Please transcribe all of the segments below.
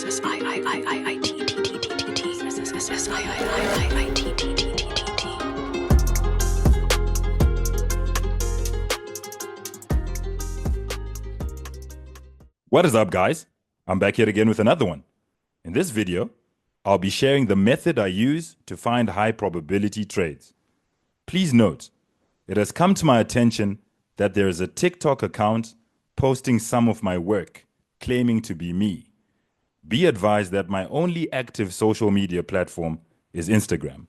What is up, guys? I'm back here again with another one. In this video, I'll be sharing the method I use to find high probability trades. Please note, it has come to my attention that there is a TikTok account posting some of my work, claiming to be me. Be advised that my only active social media platform is Instagram.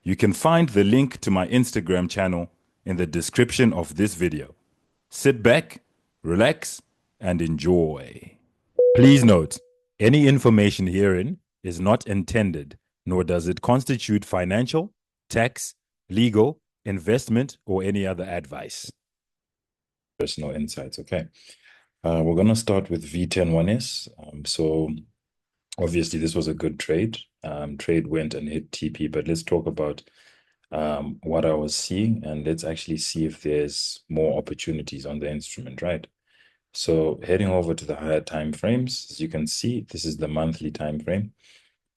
You can find the link to my Instagram channel in the description of this video. Sit back, relax, and enjoy. Please note, any information herein is not intended, nor does it constitute financial, tax, legal, investment, or any other advice. Personal insights, okay. We're going to start with V101S. So obviously this was a good trade. Trade went and hit TP, but let's talk about what I was seeing, and let's actually see if there's more opportunities on the instrument, right? So heading over to the higher time frames, as you can see, this is the monthly time frame.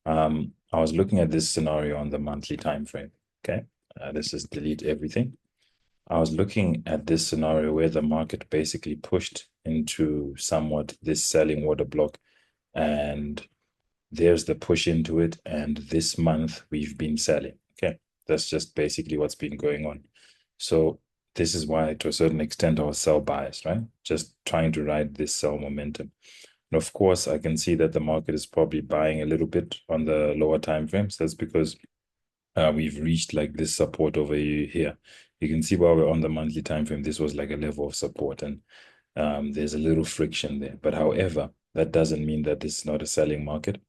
I was looking at this scenario on the monthly time frame. Okay, let's just delete everything. I was looking at this scenario where the market basically pushed into somewhat this selling order block, and there's the push into it. And this month we've been selling. Okay, that's just basically what's been going on. So this is why, to a certain extent, I was sell biased, right? Just trying to ride this sell momentum. And of course, I can see that the market is probably buying a little bit on the lower time frames. That's because we've reached like this support over here. You can see while we're on the monthly time frame, this was like a level of support, and there's a little friction there. But however, that doesn't mean that this is not a selling market.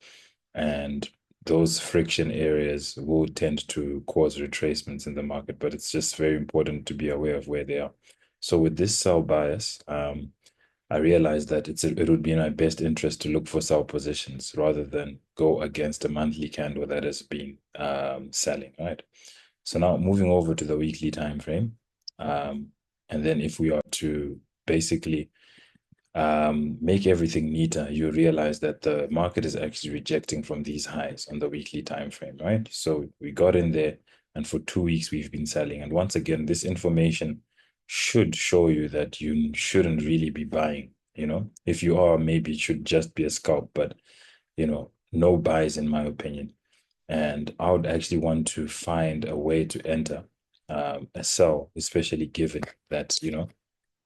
And those friction areas will tend to cause retracements in the market, but it's just very important to be aware of where they are. So with this sell bias, I realized that it would be in my best interest to look for sell positions rather than go against a monthly candle that has been selling, right? So now moving over to the weekly time frame, and then if we are to basically make everything neater, you realize that the market is actually rejecting from these highs on the weekly time frame, right? So we got in there, and for 2 weeks we've been selling. And once again, this information should show you that you shouldn't really be buying. If you are, maybe it should just be a scalp, but no buys in my opinion. And I would actually want to find a way to enter a sell, especially given that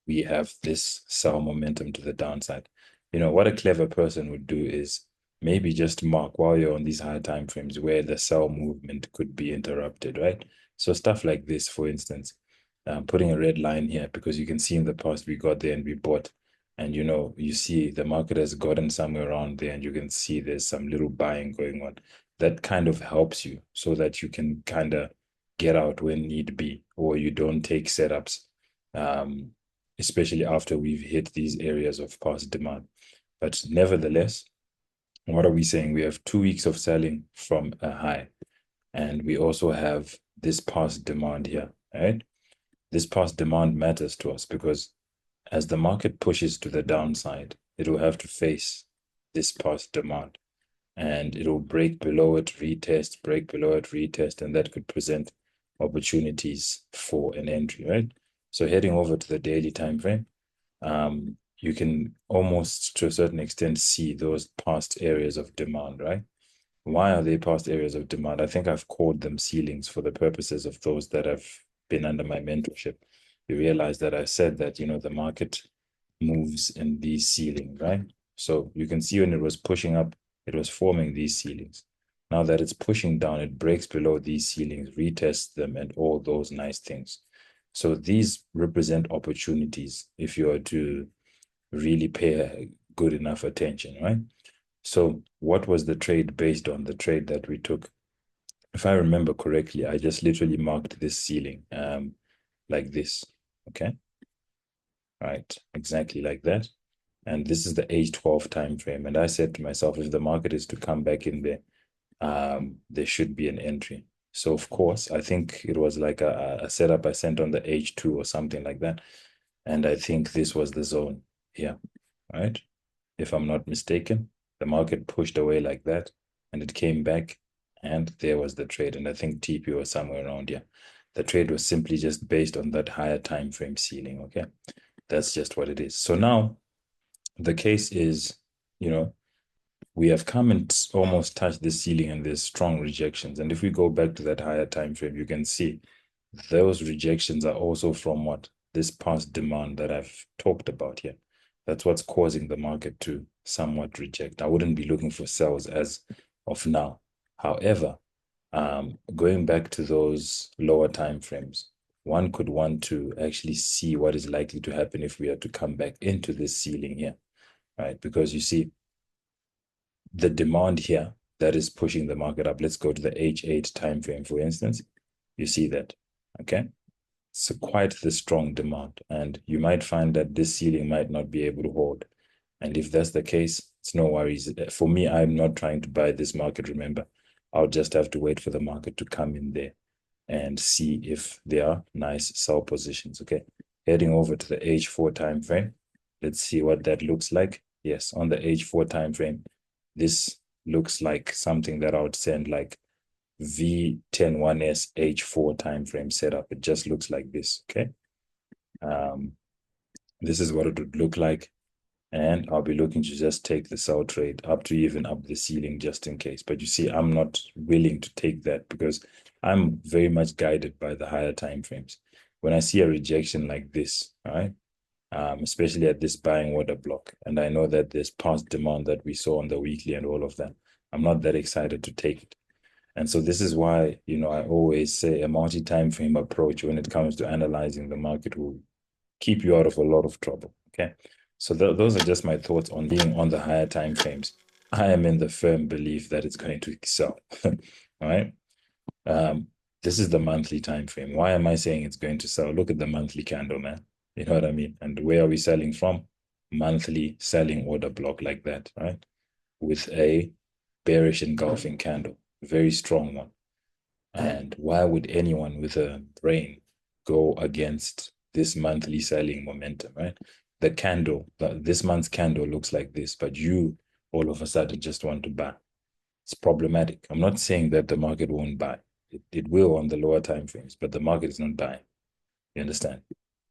we have this sell momentum to the downside. What a clever person would do is maybe just mark while you're on these higher time frames where the sell movement could be interrupted, right? So stuff like this, for instance, putting a red line here, because you can see in the past we got there and we bought, and you see the market has gotten somewhere around there, and you can see there's some little buying going on. That kind of helps you so that you can kind of get out when need be, or you don't take setups, especially after we've hit these areas of past demand. But nevertheless, what are we saying? We have 2 weeks of selling from a high, and we also have this past demand here, right? This past demand matters to us because as the market pushes to the downside, it will have to face this past demand, and it will break below it, retest, break below it, retest, and that could present opportunities for an entry, right? So heading over to the daily time frame, you can almost, to a certain extent, see those past areas of demand, right? Why are they past areas of demand? I think I've called them ceilings for the purposes of those that have been under my mentorship. You realize that I said that, the market moves in these ceilings, right? So you can see when it was pushing up, it was forming these ceilings. Now that it's pushing down, it breaks below these ceilings, retests them, and all those nice things. So these represent opportunities if you are to really pay good enough attention, right? So what was the trade based on? The trade that we took, if I remember correctly, I just literally marked this ceiling like this, okay? Right, exactly like that. And this is the H12 time frame. And I said to myself, if the market is to come back in there, there should be an entry. So of course, I think it was like a setup I sent on the H2 or something like that. And I think this was the zone here, right? If I'm not mistaken. The market pushed away like that, and it came back, and there was the trade. And I think TP was somewhere around here. The trade was simply just based on that higher time frame ceiling. Okay, that's just what it is. So now the case is, we have come and almost touched the ceiling, and there's strong rejections. And if we go back to that higher time frame, you can see those rejections are also from what? This past demand that I've talked about here. That's what's causing the market to somewhat reject. I wouldn't be looking for sells as of now. However, going back to those lower time frames, one could want to actually see what is likely to happen if we are to come back into this ceiling here, right? Because you see the demand here that is pushing the market up. Let's go to the H8 time frame, for instance. You see that, okay? It's quite the strong demand, and you might find that this ceiling might not be able to hold. And if that's the case, it's no worries. For me, I'm not trying to buy this market, remember. I'll just have to wait for the market to come in there and see if there are nice sell positions, okay? Heading over to the H4 time frame. Let's see what that looks like. Yes, on the H4 time frame, this looks like something that I would send like V101S H4 time frame setup. It just looks like this, okay? This is what it would look like. And I'll be looking to just take the sell trade up to even up the ceiling just in case. But you see, I'm not willing to take that because I'm very much guided by the higher time frames. When I see a rejection like this, all right, especially at this buying order block, and I know that there's past demand that we saw on the weekly and all of that, I'm not that excited to take it. And so this is why, I always say a multi-time frame approach when it comes to analyzing the market will keep you out of a lot of trouble, okay? So those are just my thoughts on being on the higher time frames. I am in the firm belief that it's going to excel, all right? This is the monthly time frame. Why am I saying it's going to sell? Look at the monthly candle, man. You know what I mean? And where are we selling from? Monthly selling order block like that, right? With a bearish engulfing candle, very strong one. And why would anyone with a brain go against this monthly selling momentum, right? The candle, this month's candle looks like this, but you all of a sudden just want to buy. It's problematic. I'm not saying that the market won't buy. It will on the lower time frames, but the market is not buying. You understand?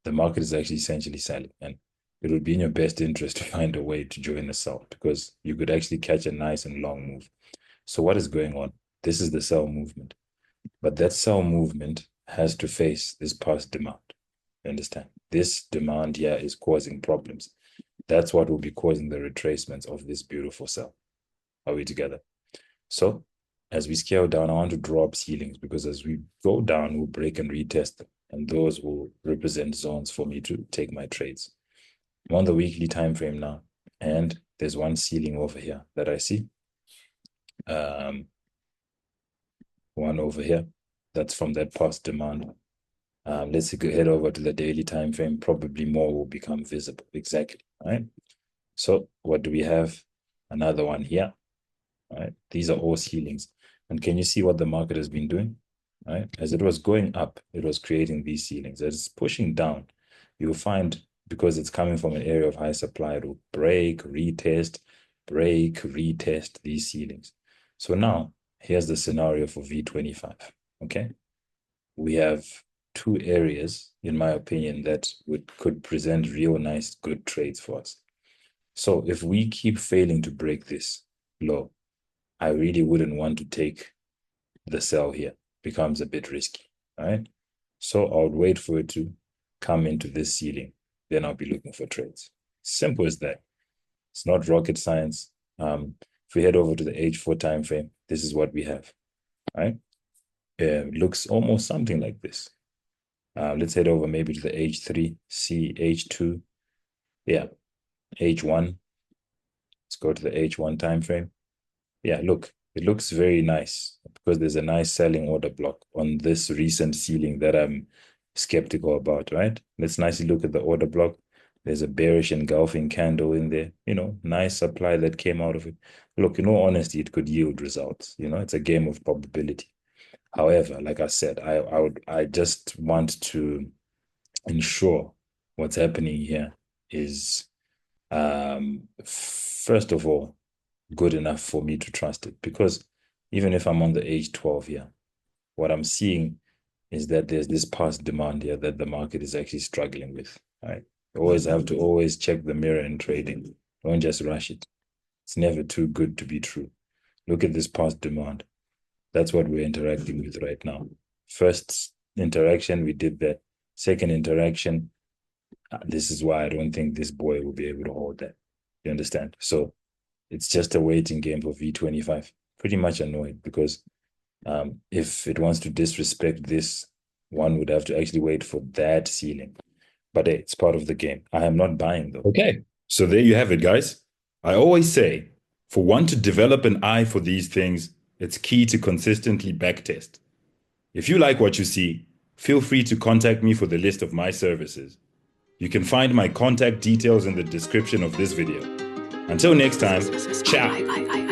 The market is actually essentially selling, and it would be in your best interest to find a way to join the sell because you could actually catch a nice and long move. So what is going on? This is the sell movement. But that sell movement has to face this past demand. You understand? This demand here is causing problems. That's what will be causing the retracements of this beautiful sell. Are we together? So as we scale down, I want to draw up ceilings because as we go down, we'll break and retest them. And those will represent zones for me to take my trades. I'm on the weekly time frame now. And there's one ceiling over here that I see. One over here. That's from that past demand. Let's head over to the daily time frame. Probably more will become visible. Exactly. All right. So what do we have? Another one here. All right. These are all ceilings. And can you see what the market has been doing? All right. As it was going up, it was creating these ceilings. As it's pushing down, you'll find because it's coming from an area of high supply, it will break, retest these ceilings. So now here's the scenario for V25. Okay. We have two areas, in my opinion, that could present real nice, good trades for us. So if we keep failing to break this low, I really wouldn't want to take the sell here. Becomes a bit risky, all right? So I would wait for it to come into this ceiling. Then I'll be looking for trades. Simple as that. It's not rocket science. If we head over to the H4 time frame, this is what we have, right? It looks almost something like this. Let's head over maybe to the H3, C, H2. Yeah, H1. Let's go to the H1 time frame. Yeah, look, it looks very nice because there's a nice selling order block on this recent ceiling that I'm skeptical about, right? Let's nicely look at the order block. There's a bearish engulfing candle in there, nice supply that came out of it. Look, in all honesty, it could yield results. It's a game of probability. However, like I said, I just want to ensure what's happening here is, first of all, good enough for me to trust it. Because even if I'm on the H12 here, what I'm seeing is that there's this past demand here that the market is actually struggling with, right? You always have to always check the mirror in trading. Don't just rush it. It's never too good to be true. Look at this past demand. That's what we're interacting with right now. First interaction, we did that. Second interaction, this is why I don't think this boy will be able to hold that. You understand? So it's just a waiting game for V25. Pretty much annoyed because if it wants to disrespect this, one would have to actually wait for that ceiling. But hey, it's part of the game. I am not buying though. Okay, so there you have it, guys. I always say, for one to develop an eye for these things, it's key to consistently backtest. If you like what you see, feel free to contact me for the list of my services. You can find my contact details in the description of this video. Until next time, ciao.